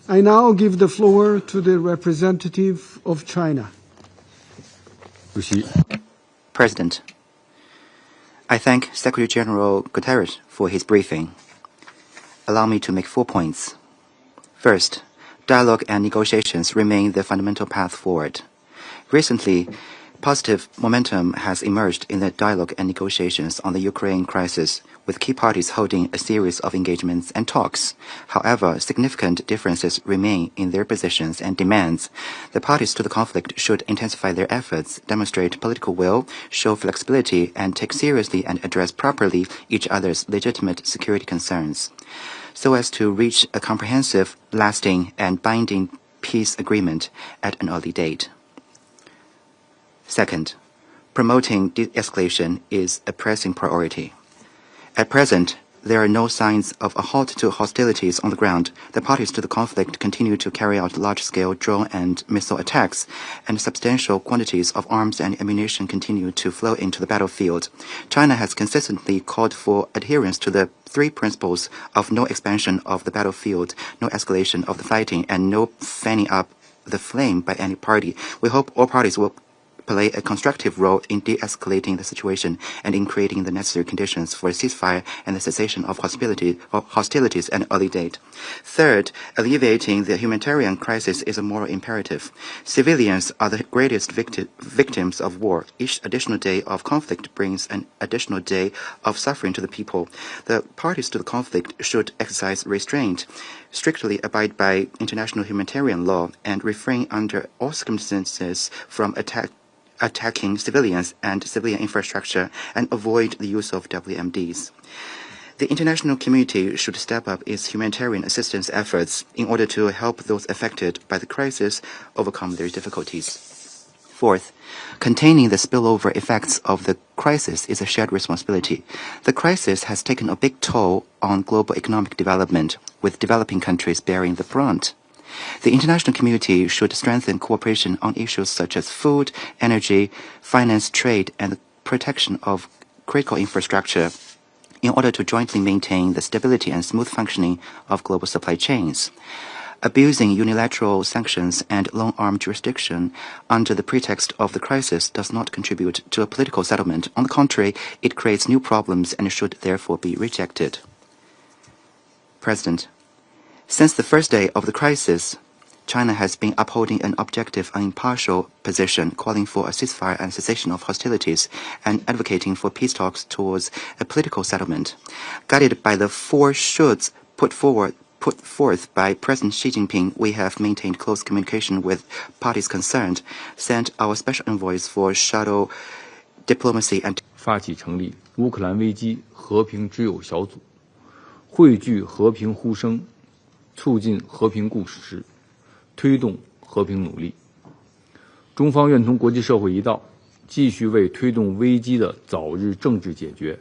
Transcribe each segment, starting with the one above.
I now give the floor to the representative of China. President, I thank Secretary General Guterres for his briefing. Allow me to make 4 points. First, dialogue and negotiations remain the fundamental path forward. Recently, positive momentum has emerged in the dialogue and negotiations on the Ukraine crisis, with key parties holding a series of engagements and talks. However, significant differences remain in their positions and demands. The parties to the conflict should intensify their efforts, demonstrate political will, show flexibility, and take seriously and address properly each other's legitimate security concerns, so as to reach a comprehensive, lasting, and binding peace agreement at an early date. Second, promoting de-escalation is a pressing priority. At present, there are no signs of a halt to hostilities on the ground. The parties to the conflict continue to carry out large-scale drone and missile attacks, and substantial quantities of arms and ammunition continue to flow into the battlefield. China has consistently called for adherence to the 3 principles of no expansion of the battlefield, no escalation of the fighting, and no fanning up the flame by any party. We hope all parties will play a constructive role in de-escalating the situation and in creating the necessary conditions for a ceasefire and the cessation of hostilities at an early date. Third, alleviating the humanitarian crisis is a moral imperative. Civilians are the greatest victims of war. Each additional day of conflict brings an additional day of suffering to the people. The parties to the conflict should exercise restraint, strictly abide by international humanitarian law, and refrain under all circumstances from attacking civilians and civilian infrastructure, and avoid the use of WMDs. The international community should step up its humanitarian assistance efforts in order to help those affected by the crisis overcome their difficulties. Fourth, containing the spillover effects of the crisis is a shared responsibility. The crisis has taken a big toll on global economic development, with developing countries bearing the brunt. The international community should strengthen cooperation on issues such as food, energy, finance, trade, and the protection of critical infrastructure in order to jointly maintain the stability and smooth functioning of global supply chains. Abusing unilateral sanctions and long-arm jurisdiction under the pretext of the crisis does not contribute to a political settlement. On the contrary, it creates new problems and should therefore be rejected. President, since the first day of the crisis, China has been upholding an objective and impartial position, calling for a ceasefire and cessation of hostilities, and advocating for peace talks towards a political settlement. Guided by the 4 shoulds put forth by President Xi Jinping, we have maintained close communication with parties concerned, sent our special envoys for shadow diplomacy and 发起成立乌克兰危机和平之友小组，汇聚和平呼声，促进和平共识，推动和平努力。中方愿同国际社会一道，继续为推动危机的早日政治解决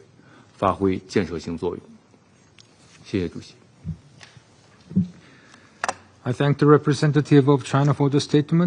发挥建设性作用。谢谢主席。I thank the representative of China for the statement.